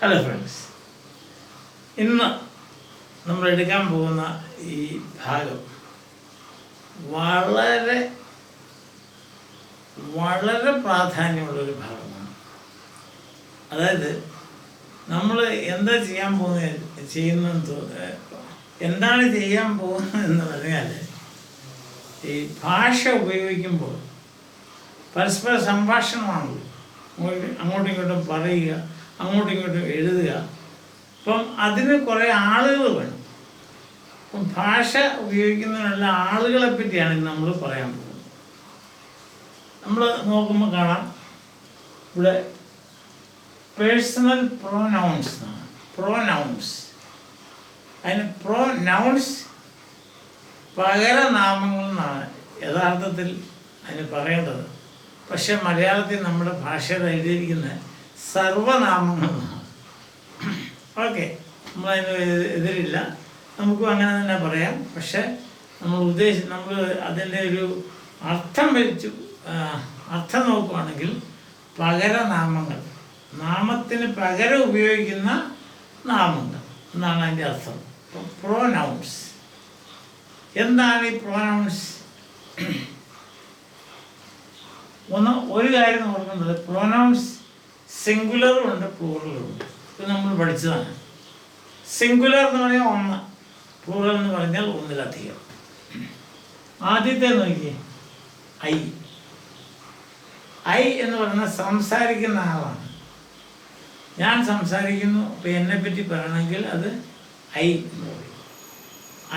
Hello friends, ഇന്ന് നമ്മൾ എടുക്കാൻ പോകുന്ന ഈ ഭാഗം വളരെ വളരെ പ്രാധാന്യമുള്ളൊരു ഭാഗമാണ്. അതായത് നമ്മൾ എന്താ ചെയ്യാൻ എന്താണ് ചെയ്യാൻ പോകുന്നതെന്ന് പറഞ്ഞാൽ, ഈ ഭാഷ ഉപയോഗിക്കുമ്പോൾ പരസ്പര സംഭാഷണമാണല്ലോ. അങ്ങോട്ടും ഇങ്ങോട്ടും പറയുക, അങ്ങോട്ടും ഇങ്ങോട്ടും എഴുതുക. അപ്പം അതിന് കുറേ ആളുകൾ വേണം. അപ്പം ഭാഷ ഉപയോഗിക്കുന്നതിനുള്ള ആളുകളെ പറ്റിയാണ് ഇന്ന് നമ്മൾ പറയാൻ പോകുന്നത്. നമ്മൾ നോക്കുമ്പോൾ കാണാം, ഇവിടെ പേഴ്സണൽ പ്രൊനൗൺസ് എന്നാണ്. പ്രൊനൗൺസ്, അതിന് പ്രൊനൗൺസ് പകരനാമങ്ങൾ എന്നാണ് യഥാർത്ഥത്തിൽ അതിന് പറയേണ്ടത്. പക്ഷെ മലയാളത്തിൽ നമ്മുടെ ഭാഷയിൽ എഴുതിയിരിക്കുന്ന സർവനാമങ്ങളാണ്. ഓക്കെ, നമ്മളതിന് എതിരില്ല, നമുക്കും അങ്ങനെ തന്നെ പറയാം. പക്ഷെ നമ്മൾ അതിൻ്റെ ഒരു അർത്ഥം നോക്കുകയാണെങ്കിൽ പകരനാമങ്ങൾ, നാമത്തിന് പകരം ഉപയോഗിക്കുന്ന നാമങ്ങൾ എന്നാണ് അതിൻ്റെ അർത്ഥം. പ്രൊനൗൺസ് എന്താണ് ഈ പ്രൊനൗൺസ്? ഒരു കാര്യം നോക്കുന്നത്, പ്രൊനൗൺസ് സിംഗുലറും ഉണ്ട്, പ്ലൂറലും ഉണ്ട്. ഇത് നമ്മൾ പഠിച്ചതാണ്. സിംഗുലർ എന്ന് പറഞ്ഞാൽ ഒന്ന്, പ്ലൂറൽ എന്ന് പറഞ്ഞാൽ ഒന്നിലധികം. ആദ്യത്തെ നോക്കിയേ, ഐ എന്ന് പറഞ്ഞാൽ സംസാരിക്കുന്ന ആളാണ്. ഞാൻ സംസാരിക്കുന്നു, അപ്പോൾ എന്നെ പറ്റി പറയണമെങ്കിൽ അത് ഐ എന്ന് പറയും.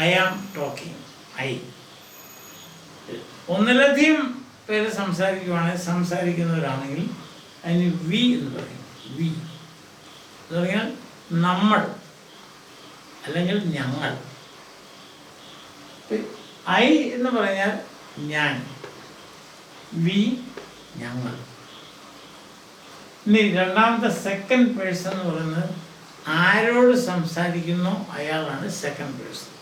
I am talking, I. ഒന്നിലധികം പേര് സംസാരിക്കുന്നവരാണെങ്കിൽ അതിന് വി എന്ന് പറയും. വി എന്ന് പറഞ്ഞാൽ നമ്മൾ അല്ലെങ്കിൽ ഞങ്ങൾ. ഐ എന്ന് പറഞ്ഞാൽ ഞാൻ, വി ഞങ്ങൾ. ഇനി രണ്ടാമത്തെ സെക്കൻഡ് പേഴ്സൺ എന്ന് പറയുന്നത് ആരോട് സംസാരിക്കുന്നോ അയാളാണ് സെക്കൻഡ് പേഴ്സൺ.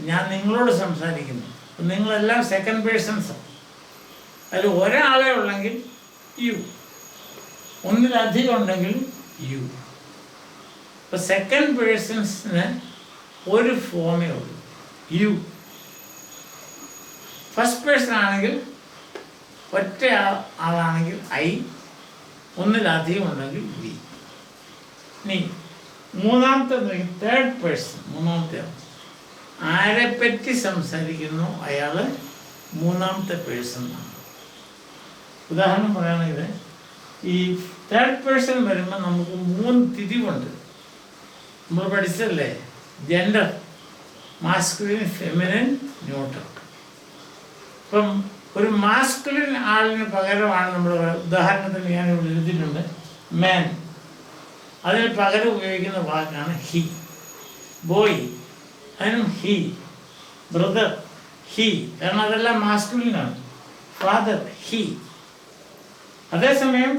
ഞാൻ നിങ്ങളോട് സംസാരിക്കുന്നു, നിങ്ങളെല്ലാം സെക്കൻഡ് പേഴ്സൺസാണ്. അതിൽ ഒരാളെ ഉള്ളെങ്കിൽ യു, ഒന്നിലധികം ഉണ്ടെങ്കിൽ യു. ഇപ്പം സെക്കൻഡ് പേഴ്സൺസിന് ഒരു ഫോമേ ഉള്ളൂ, യു. ഫസ്റ്റ് പേഴ്സൺ ആണെങ്കിൽ ഒറ്റ ആളാണെങ്കിൽ ഐ, ഒന്നിലധികം ഉണ്ടെങ്കിൽ വി. ഇനി മൂന്നാമത്തെ തേർഡ് പേഴ്സൺ, മൂന്നാമത്തെ ആരെപ്പറ്റി സംസാരിക്കുന്നു അയാൾ മൂന്നാമത്തെ പേഴ്സൺ ആണ്. ഉദാഹരണം പറയുകയാണെങ്കിൽ, ഈ തേർഡ് പേഴ്സൺ വരുമ്പോൾ നമുക്ക് 3 തിരിവുണ്ട്. നമ്മൾ പഠിച്ചല്ലേ, ജെൻഡർ, മാസ്കുലിൻ, ഫെമിനിൻ, ന്യൂട്രൽ. ഇപ്പം ഒരു മാസ്കുലിൻ ആളിന് പകരമാണ് നമ്മൾ, ഉദാഹരണത്തിന് ഞാൻ ഇവിടെ എഴുതിയിട്ടുണ്ട് മാൻ, അതിന് പകരം ഉപയോഗിക്കുന്ന വാക്കാണ് ഹി. ബോയ്, അതിനും ഹി. ബ്രദർ, ഹി, കാരണം അതെല്ലാം മാസ്കുലിനാണ്. Father, he. അതേസമയം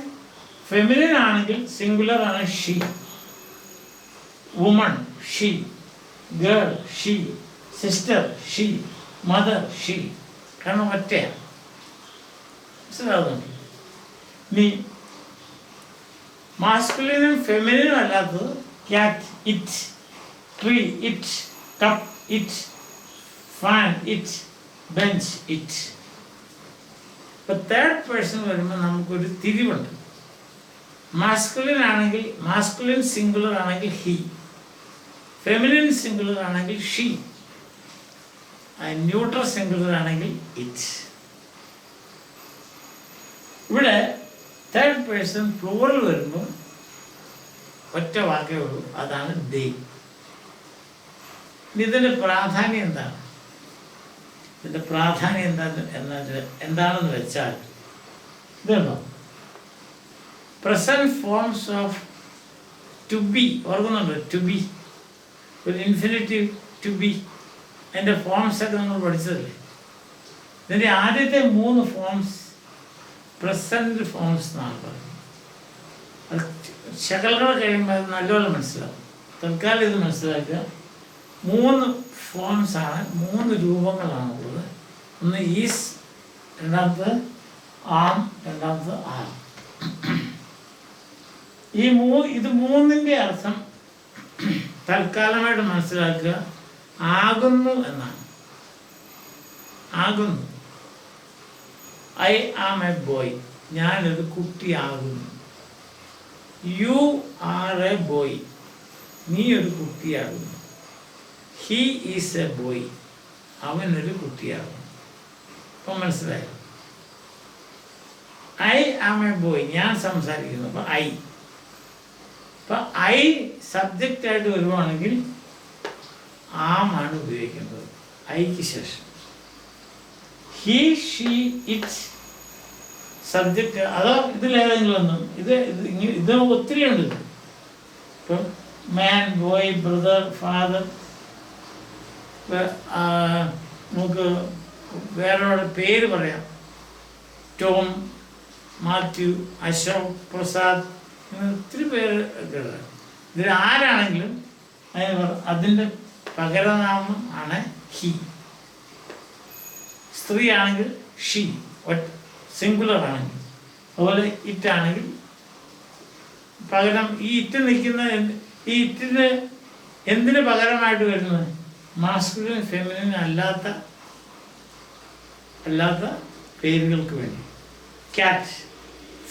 ഫെമിനിൻ ആണെങ്കിൽ സിംഗുലർ ആണ്, she. Woman, she. Girl, she. Sister, she. Mother, she. കാരണം ഒറ്റയാണ്. മനസ്സിലാവുന്നുണ്ട്? ഇനി മാസ്കുലിനും ഫെമിനിനും അല്ലാത്തത് cat, it. Tree, it. Cup, it. Fan, it. Bench, it. ഇപ്പം തേർഡ് പേഴ്സൺ വരുമ്പോൾ നമുക്കൊരു തിരിവുണ്ട്. മാസ്കുലിൻ ആണെങ്കിൽ, മാസ്കുലിൻ സിംഗുലർ ആണെങ്കിൽ ഹി, ഫെമിനിൻ സിംഗുലർ ആണെങ്കിൽ ഷീ, ന്യൂട്രൽ സിംഗുലർ ആണെങ്കിൽ ഇറ്റ്. ഇവിടെ തേർഡ് പേഴ്സൺ പ്ലൂറൽ വരുമ്പോൾ ഒറ്റ വാക്കേ ഉള്ളൂ, അതാണ് ദേ. ഇതിൻ്റെ പ്രാധാന്യം എന്താണ്? ഇതിൻ്റെ പ്രാധാന്യം എന്താണെന്ന് വെച്ചാൽ, ഇതുണ്ടോ, present forms of two B. ഓർക്കുന്നുണ്ടോ? ടു ബി, ഒരു ഇൻഫിനിറ്റീവ്, ടു ബി. അതിൻ്റെ ഫോംസൊക്കെ നമ്മൾ പഠിച്ചതല്ലേ. ഇതിൻ്റെ ആദ്യത്തെ 3 ഫോംസ് പ്രസൻറ്റ് ഫോംസ് എന്നാണ് പറയുന്നത്. അത് ശകലങ്ങൾ കഴിയുമ്പോൾ അത് നല്ലപോലെ മനസ്സിലാവും. തൽക്കാലം ഇത് മനസ്സിലാക്കുക. 3 ഫോംസാണ്, 3 രൂപങ്ങളാണ് ഉള്ളത്. ഒന്ന് ഈസ്, രണ്ടാമത് ആം, രണ്ടാമത് ആർ. ഇത് മൂന്നിൻ്റെ അർത്ഥം തൽക്കാലമായിട്ട് മനസ്സിലാക്കുക, ആകുന്നു എന്നാണ്. ആകുന്നു. ഐ ആം എ ബോയ്, ഞാനൊരു കുട്ടിയാകുന്നു. യു ആർ എ ബോയ്, നീ ഒരു കുട്ടിയാകുന്നു. ഹി ഈസ് എ ബോയ്, അവനൊരു കുട്ടിയാകുന്നു. അപ്പം മനസ്സിലായോ? ഐ ആം എ ബോയ്, ഞാൻ സംസാരിക്കുന്നു. അപ്പം ഐ, അപ്പം ഐ സബ്ജക്റ്റായിട്ട് വരുവാണെങ്കിൽ ആമാണ് ഉപയോഗിക്കേണ്ടത് ഐക്ക് ശേഷം. ഹി ഷീ ഇറ്റ് സബ്ജക്റ്റ്, അതോ ഇതിലേതെങ്കിലും ഒന്നും. ഇത് ഒത്തിരി ഉണ്ട്. ഇപ്പം മാൻ, ബോയ്, ബ്രദർ, ഫാദർ. നമുക്ക് വേറെ പേര് പറയാം. ടോം, മാത്യു, അശോക്, പ്രസാദ്, ഇങ്ങനെ ഒത്തിരി പേര് ഒക്കെ ഉള്ളത്. ഇതിൽ ആരാണെങ്കിലും അതിൻ്റെ പകരനാമം ആണ് ഹി. സ്ത്രീ ആണെങ്കിൽ ഷീ, സിംഗുലർ ആണെങ്കിൽ. അതുപോലെ ഇറ്റാണെങ്കിൽ പകരം ഈ ഇറ്റ് നിൽക്കുന്ന ഈ ഇറ്റിന് എന്തിന് പകരമായിട്ട് വരുന്നത്? മാസ്കുലിൻ, ഫെമിനിൻ അല്ലാത്ത പേരുകൾക്ക് വേണ്ടി. Cat,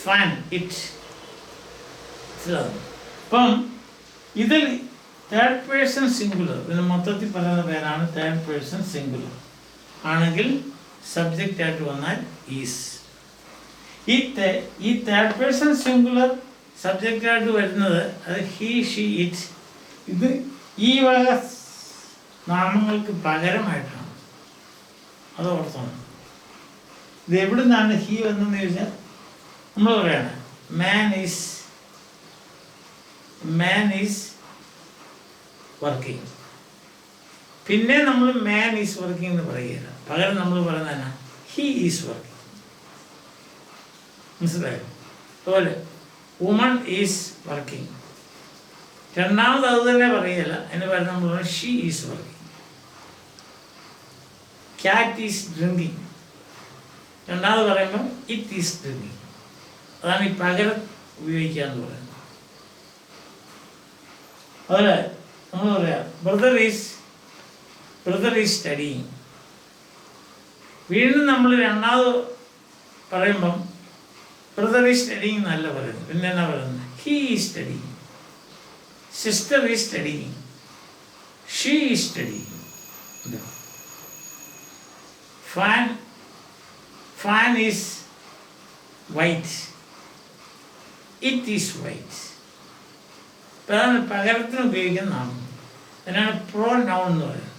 fan, it. അപ്പം ഇതിൽ തേർഡ് പേഴ്സൺ സിംഗുലർ, ഇതിന് മൊത്തത്തിൽ പറയുന്ന പേരാണ് തേർഡ് പേഴ്സൺ സിംഗുലർ ആണെങ്കിൽ സബ്ജക്റ്റായിട്ട് വന്നാൽ ഈസ്. ഈ തേർഡ് പേഴ്സൺ സിംഗുലർ സബ്ജക്റ്റായിട്ട് വരുന്നത് അത് ഹി, ഷീ, ഇറ്റ്. ഇത് ഈ വക നാമങ്ങൾക്ക് പകരമായിട്ടാണ്. അത് ഓർത്തോണം. ഇത് എവിടെ നിന്നാണ് ഹി വന്നതെന്ന് ചോദിച്ചാൽ നമ്മൾ പറയാണ് മാൻ ഈസ് വർക്കിംഗ്. പിന്നെ നമ്മൾ മാൻ ഈസ് വർക്കിംഗ് എന്ന് പറയുകയില്ല. പകരം നമ്മൾ പറയുന്നതാണ് ഹി ഈസ് വർക്കിംഗ്. മനസ്സിലായോ? അതുപോലെ വുമൺ ഈസ് വർക്കിംഗ്. രണ്ടാമത് അത് തന്നെ പറയുകയില്ല. അതിന് പകരം നമ്മൾ പറയുന്നത് she is working. Cat is drinking. രണ്ടാമത് പറയുമ്പോൾ ഇറ്റ് ഈസ് ഡ്രിങ്കിങ്. അതാണ് ഈ പകരം ഉപയോഗിക്കുക എന്ന് പറയുന്നത്. അതുപോലെ നമ്മൾ പറയാം ബ്രദർ ഈസ് സ്റ്റഡിങ്. വീണ്ടും നമ്മൾ രണ്ടാമത് പറയുമ്പം ബ്രദർ ഈസ് സ്റ്റഡിങ് എന്നല്ല പറയുന്നത്. പിന്നെ എന്നാ പറയുന്നത്? He is studying. Sister is studying. She is studying. Fan is white. It is white. അതാണ് പകരത്തിന് ഉപയോഗിക്കുന്ന നാമം. അതിനാണ് പ്രോ നൗൺ എന്ന് പറയുന്നത്.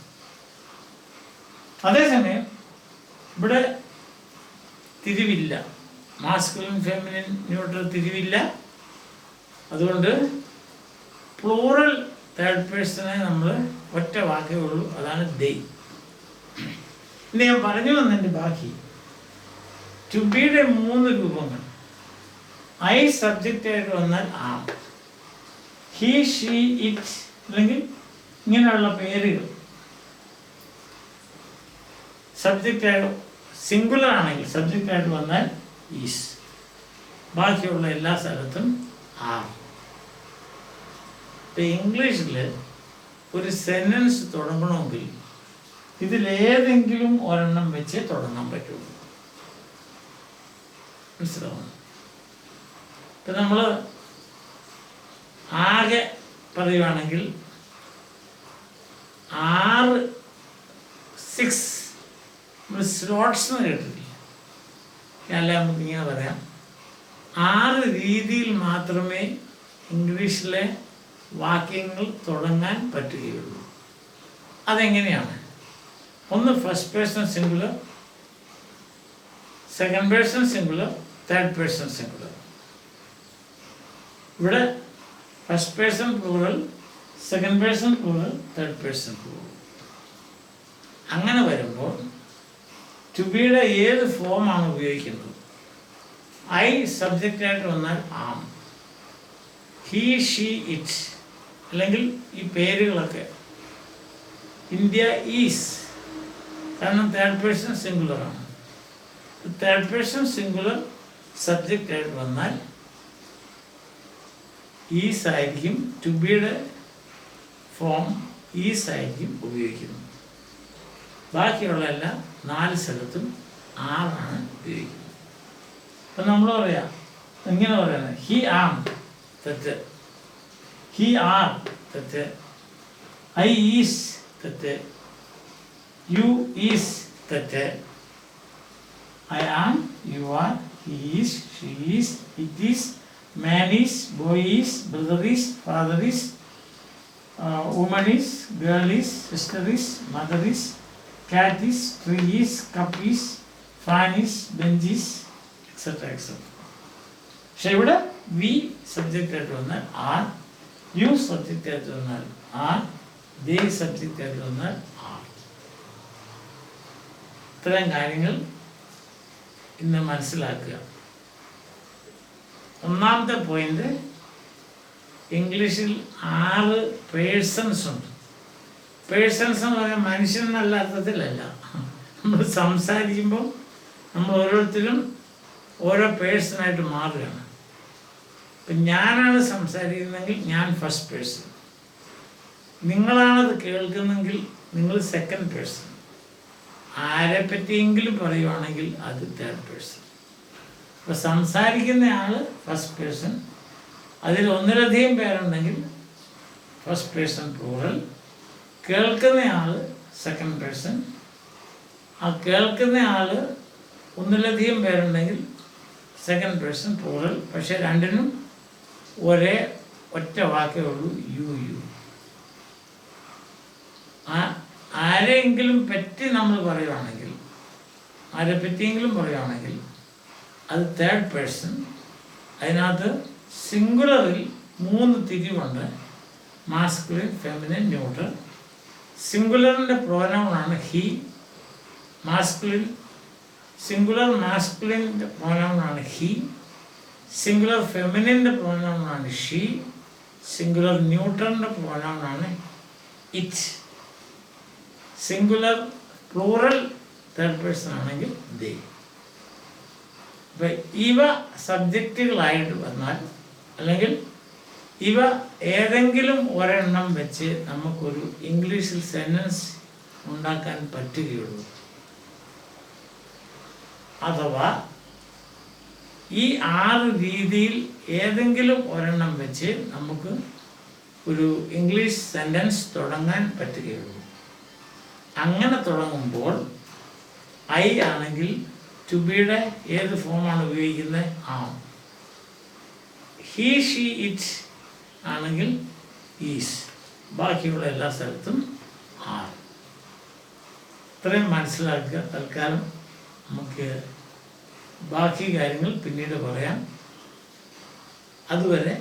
അതേസമയം ഇവിടെ തിരിവില്ല. മാസ്കുലിൻ, ഫെമിനിൻ, ന്യൂട്രൽ തിരിവില്ല. അതുകൊണ്ട് പ്ലൂറൽ തേർഡ് പേഴ്സണെ നമ്മൾ ഒറ്റ വാക്കേ ഉള്ളൂ, അതാണ് ദേ. ഇനി ഞാൻ പറഞ്ഞു വന്നതിൻ്റെ ബാക്കി ടു ബിയുടെ 3 രൂപങ്ങൾ. ഐ സബ്ജക്റ്റായിട്ട് വന്നാൽ ആം, ഹി, ഷീ, ഇറ്റ് അല്ലെങ്കിൽ ഇങ്ങനെയുള്ള പേരുകൾ സബ്ജക്റ്റായിട്ട് സിംഗുലർ ആണെങ്കിൽ സബ്ജക്റ്റായിട്ട് വന്നാൽ ഈസ്. ബാക്കിയുള്ള എല്ലാ സ്ഥലത്തും ആർ. ഇപ്പം ഇംഗ്ലീഷിൽ ഒരു സെൻറ്റൻസ് തുടങ്ങണമെങ്കിൽ ഇതിലേതെങ്കിലും ഒരെണ്ണം വെച്ച് തുടങ്ങാൻ പറ്റുള്ളൂ. മനസ്സിലാവും? ഇപ്പം നമ്മൾ ആകെ പറയുകയാണെങ്കിൽ 6 സ്ലോട്ട്സ് എന്ന് കേട്ടിട്ടില്ല. അല്ല, നമുക്കിങ്ങനെ പറയാം 6 രീതിയിൽ മാത്രമേ ഇംഗ്ലീഷിലെ വാക്യങ്ങൾ തുടങ്ങാൻ പറ്റുകയുള്ളൂ. അതെങ്ങനെയാണ്? ഒന്ന് first person singular, second person singular, third person singular. ഇവിടെ first person plural, second person plural, third person plural. അങ്ങനെ വരുമ്പോൾ ടു ബിയുടെ ഏത് ഫോമാണ് ഉപയോഗിക്കുന്നത്? ഐ സബ്ജക്റ്റായിട്ട് വന്നാൽ ആം, ഹി, ഷീ, ഇറ്റ് അല്ലെങ്കിൽ ഈ പേരുകളൊക്കെ. ഇന്ത്യ ഈസ്, കാരണം തേർഡ് പേഴ്സൺ സിംഗുലറാണ്. തേർഡ് പേഴ്സൺ സിംഗുലർ സബ്ജക്റ്റായിട്ട് വന്നാൽ ഈസ് ആയിരിക്കും, ടു ബിയുടെ ഫോം ഈസ് ആയിരിക്കും ഉപയോഗിക്കുന്നത്. ബാക്കിയുള്ള എല്ലാം 4 സ്ഥലത്തും ആറാണ് ഉപയോഗിക്കുന്നത്. അപ്പം നമ്മൾ പറയാം, ഇങ്ങനെ പറയുന്നത് ഹി ആം തെറ്റ്, ഹി ആർ തെറ്റ്, ഐ ഈസ് തെറ്റ്, യു ഈസ് തെറ്റ്, I am, you are, he is, she is, it is, man is, boy is, brother is, father is, woman is, girl is, sister is, mother is, cat is, tree is, cup is, fan is, bench is, etc. etc. പക്ഷെ ഇവിടെ V subject ആയിട്ട് വന്നാൽ R, U subject ആയിട്ട് വന്നാൽ R, ദേ subject ആയിട്ട് വന്നാൽ R. ഇത്തരം കാര്യങ്ങൾ ഇന്ന് മനസ്സിലാക്കുക. ഒന്നാമത്തെ പോയിന്റ്, ഇംഗ്ലീഷിൽ 6 പേഴ്സൺസ് ഉണ്ട്. പേഴ്സൺസ് എന്ന് പറയാൻ മനുഷ്യൻ എന്നുള്ള അർത്ഥത്തിലല്ല. നമ്മൾ സംസാരിക്കുമ്പോൾ നമ്മൾ ഓരോരുത്തരും ഓരോ പേഴ്സണായിട്ട് മാറുകയാണ്. ഇപ്പം ഞാനാണ് സംസാരിക്കുന്നതെങ്കിൽ ഞാൻ ഫസ്റ്റ് പേഴ്സൺ, നിങ്ങളാണത് കേൾക്കുന്നെങ്കിൽ നിങ്ങൾ സെക്കൻഡ് പേഴ്സൺ, ആരെ പറ്റിയെങ്കിലും പറയുവാണെങ്കിൽ അത് തേർഡ് പേഴ്സൺ. അപ്പോൾ സംസാരിക്കുന്ന ആൾ ഫസ്റ്റ് പേഴ്സൺ, അതിൽ ഒന്നിലധികം പേരുണ്ടെങ്കിൽ ഫസ്റ്റ് പേഴ്സൺ പ്ലൂറൽ, കേൾക്കുന്ന ആൾ സെക്കൻഡ് പേഴ്സൺ, ആ കേൾക്കുന്ന ആൾ ഒന്നിലധികം പേരുണ്ടെങ്കിൽ സെക്കൻഡ് പേഴ്സൺ പ്ലൂറൽ. പക്ഷേ രണ്ടിനും ഒറ്റ വാക്കേ ഉള്ളൂ, യു യു. ആരെങ്കിലും പറ്റി നമ്മൾ പറയുകയാണെങ്കിൽ, ആരെ പറ്റിയെങ്കിലും പറയുകയാണെങ്കിൽ അത് തേർഡ് പേഴ്സൺ. അതിനകത്ത് സിംഗുലറിൽ 3 തിരിവുണ്ട്, മാസ്കുലിൻ, ഫെമിനിൻ, ന്യൂട്രൽ. സിംഗുലറിൻ്റെ പ്രോനൗണാണ് ഹി, മാസ്കുലിൻ സിംഗുലർ മാസ്കുലിൻ്റെ പ്രോനൗണാണ് ഹി, സിംഗുലർ ഫെമിനിൻ്റെ പ്രോനൗണാണ് ഷീ, സിംഗുലർ ന്യൂട്രലിൻ്റെ പ്രോനൗണാണ് it. Singular plural third person ആണെങ്കിൽ ദേ. അപ്പം ഇവ സബ്ജക്റ്റുകളായിട്ട് വന്നാൽ, അല്ലെങ്കിൽ ഇവ ഏതെങ്കിലും ഒരെണ്ണം വെച്ച് നമുക്കൊരു ഇംഗ്ലീഷിൽ സെൻറ്റൻസ് ഉണ്ടാക്കാൻ പറ്റുകയുള്ളൂ. അഥവാ ഈ 6 രീതിയിൽ ഏതെങ്കിലും ഒരെണ്ണം വെച്ച് നമുക്ക് ഒരു ഇംഗ്ലീഷ് സെൻറ്റൻസ് തുടങ്ങാൻ പറ്റുകയുള്ളൂ. അങ്ങനെ തുടങ്ങുമ്പോൾ ഐ ആണെങ്കിൽ ടു ബിയുടെ ഏത് ഫോമാണ് ഉപയോഗിക്കുന്നത്? ആം. ഹി, ഷീ, ഇറ്റ് ആണെങ്കിൽ ഈസ്. ബാക്കിയുള്ള എല്ലാ സ്ഥലത്തും ആർ. ഇത്രയും മനസ്സിലാക്കുക. തൽക്കാലം നമുക്ക് ബാക്കി കാര്യങ്ങൾ പിന്നീട് പറയാം. അതുവരെ